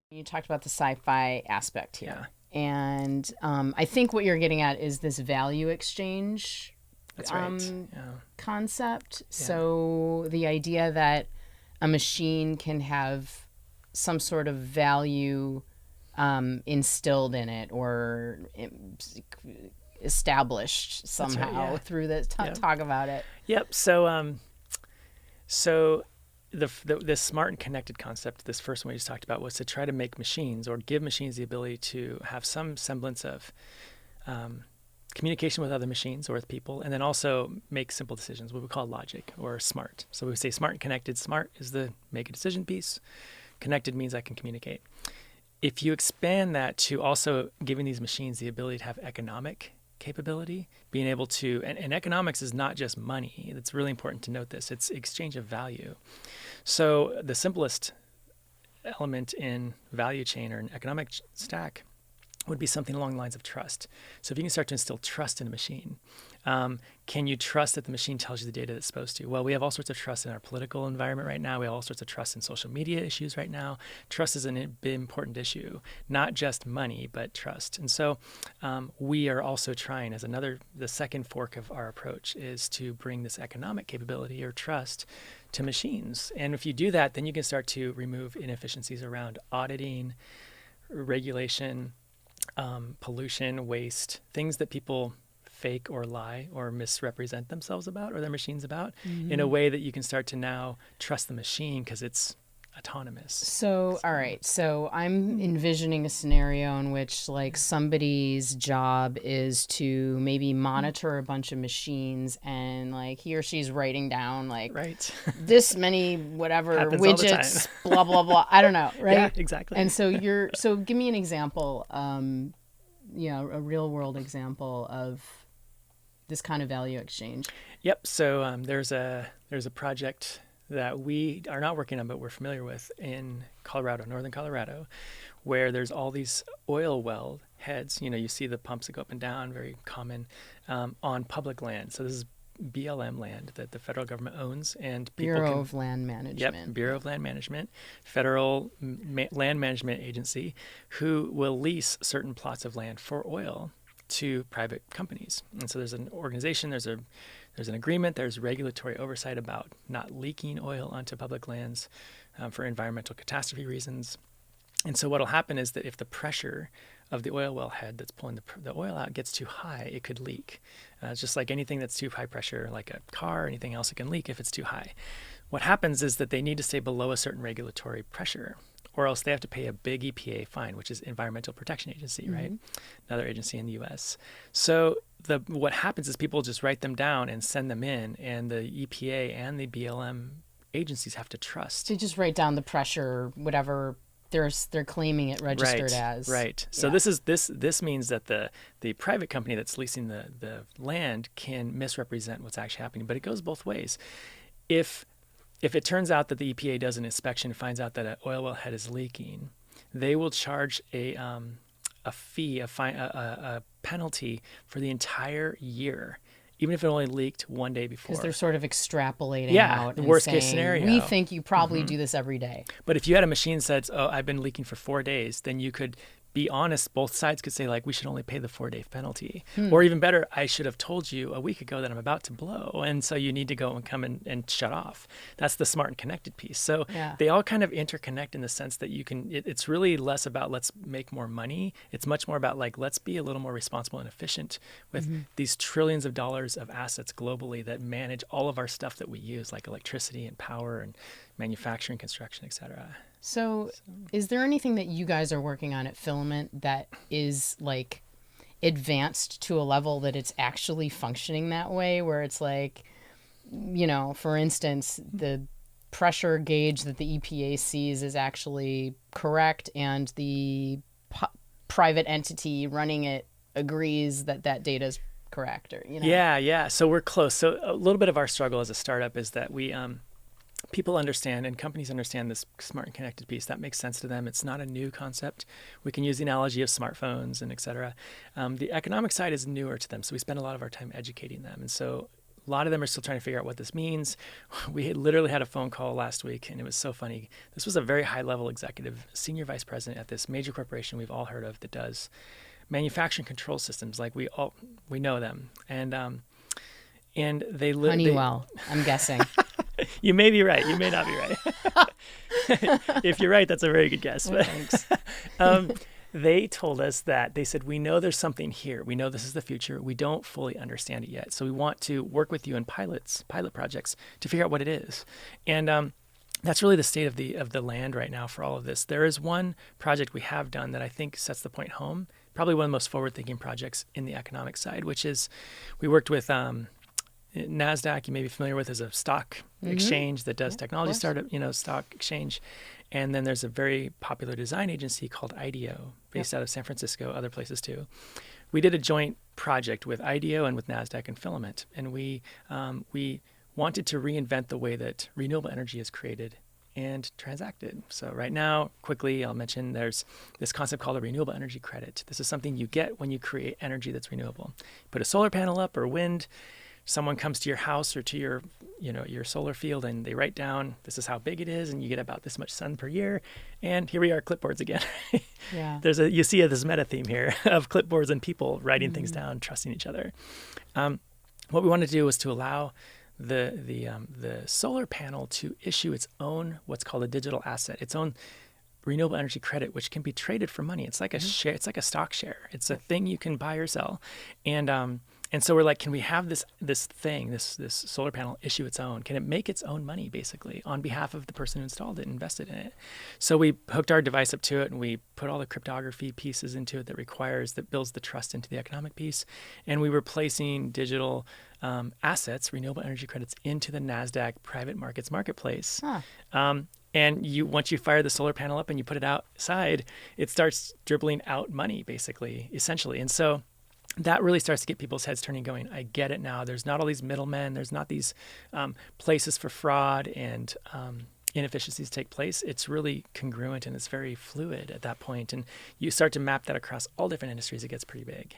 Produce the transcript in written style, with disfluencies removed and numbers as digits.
You talked about the sci-fi aspect Yeah, here. And I think what you're getting at is this value exchange that's right. Yeah, concept. yeah, So the idea that a machine can have some sort of value instilled in it or established that's right. somehow Yeah, through the yeah, talk about it. yep. So the smart and connected concept, this first one we just talked about, was to try to make machines or give machines the ability to have some semblance of communication with other machines or with people, and then also make simple decisions, what we call logic or smart. So we say smart and connected. Smart is the make a decision piece. Connected means I can communicate. If you expand that to also giving these machines the ability to have economic capability, being able to, and economics is not just money. It's really important to note this. It's exchange of value. So the simplest element in value chain or an economic stack would be something along the lines of trust. So if you can start to instill trust in a machine, can you trust that the machine tells you the data it's supposed to? Well, we have all sorts of trust in our political environment right now. We have all sorts of trust in social media issues right now. Trust is an important issue, not just money, but trust. And so we are also trying as the second fork of our approach is to bring this economic capability or trust to machines. And if you do that, then you can start to remove inefficiencies around auditing, regulation, pollution, waste, things that people fake or lie or misrepresent themselves about or their machines about in a way that you can start to now trust the machine because it's autonomous. So, all right. So I'm envisioning a scenario in which like somebody's job is to maybe monitor a bunch of machines and like he or she's writing down like Right. this many whatever Happens all the time. widgets, blah, blah, blah. I don't know. Right. Yeah, exactly. And so so give me an example, a real world example of this kind of value exchange. Yep. So there's a project that we are not working on, but we're familiar with in Colorado, northern Colorado, where there's all these oil well heads. You know, you see the pumps that go up and down, very common, on public land. So this is BLM land that the federal government owns, and people Bureau of Land Management. Yep, Bureau of Land Management, federal land management agency, who will lease certain plots of land for oil to private companies. And so there's an organization, there's an agreement, there's regulatory oversight about not leaking oil onto public lands for environmental catastrophe reasons. And so what will happen is that if the pressure of the oil well head that's pulling the oil out gets too high, it could leak. It's just like anything that's too high pressure, like a car or anything else, it can leak if it's too high. What happens is that they need to stay below a certain regulatory pressure, or else they have to pay a big EPA fine, which is Environmental Protection Agency, right? Another agency in the U.S. So what happens is people just write them down and send them in, and the EPA and the BLM agencies have to trust. They just write down the pressure, whatever they're claiming it registered as. Right. So Yeah. this means that the private company that's leasing the land can misrepresent what's actually happening, but it goes both ways. If it turns out that the EPA does an inspection and finds out that an oil well head is leaking, they will charge a fee, a penalty for the entire year, even if it only leaked one day before. Because they're sort of extrapolating out the and worst saying, case scenario. we think you probably do this every day. But if you had a machine that says, oh, I've been leaking for 4 days, then you could be honest. Both sides could say, like, we should only pay the 4-day penalty. Or even better, I should have told you a week ago that I'm about to blow. And so you need to go and come and shut off. That's the smart and connected piece. So they all kind of interconnect in the sense that you can, it's really less about let's make more money. It's much more about like, let's be a little more responsible and efficient with these trillions of dollars of assets globally that manage all of our stuff that we use, like electricity and power and manufacturing, construction, et cetera. So is there anything that you guys are working on at Filament that is like advanced to a level that it's actually functioning that way, where it's like, for instance, the pressure gauge that the EPA sees is actually correct and the private entity running it agrees that data is correct, or Yeah. So we're close. So a little bit of our struggle as a startup is that we people understand and companies understand this smart and connected piece. That makes sense to them. It's not a new concept. We can use the analogy of smartphones and et cetera. The economic side is newer to them, so we spend a lot of our time educating them. And so A lot of them are still trying to figure out what this means. We literally had a phone call last week, and it was so funny. This was a very high-level executive, senior vice president at this major corporation we've all heard of that does manufacturing control systems. Like we know them, and they Honeywell, I'm guessing. You may be right. You may not be right. If you're right, that's a very good guess. But, Thanks. they told us that they said, we know there's something here. We know this is the future. We don't fully understand it yet. So we want to work with you in pilot projects to figure out what it is. And that's really the state of the land right now for all of this. There is one project we have done that I think sets the point home, probably one of the most forward-thinking projects in the economic side, which is we worked with NASDAQ, you may be familiar with, is a stock exchange that does technology startup, stock exchange. And then there's a very popular design agency called IDEO, based out of San Francisco, other places too. We did a joint project with IDEO and with NASDAQ and Filament. And we wanted to reinvent the way that renewable energy is created and transacted. So right now, quickly, I'll mention there's this concept called a renewable energy credit. This is something you get when you create energy that's renewable. Put a solar panel up or wind. Someone comes to your house or to your solar field and they write down, this is how big it is, and you get about this much sun per year. And here we are, clipboards again. Yeah. You see this meta theme here of clipboards and people writing things down, trusting each other. What we wanted to do was to allow the solar panel to issue its own, what's called a digital asset, its own renewable energy credit, which can be traded for money. It's like a share. It's like a stock share. It's a thing you can buy or sell. And so we're like, can we have this solar panel issue its own? Can it make its own money, basically, on behalf of the person who installed it and invested in it? So we hooked our device up to it, and we put all the cryptography pieces into it that builds the trust into the economic piece. And we were placing digital assets, renewable energy credits, into the NASDAQ private markets marketplace. Huh. And once you fire the solar panel up and you put it outside, it starts dribbling out money, basically, essentially. And so that really starts to get people's heads turning, going, I get it now. There's not all these middlemen. There's not these places for fraud and inefficiencies take place. It's really congruent and it's very fluid at that point. And you start to map that across all different industries. It gets pretty big.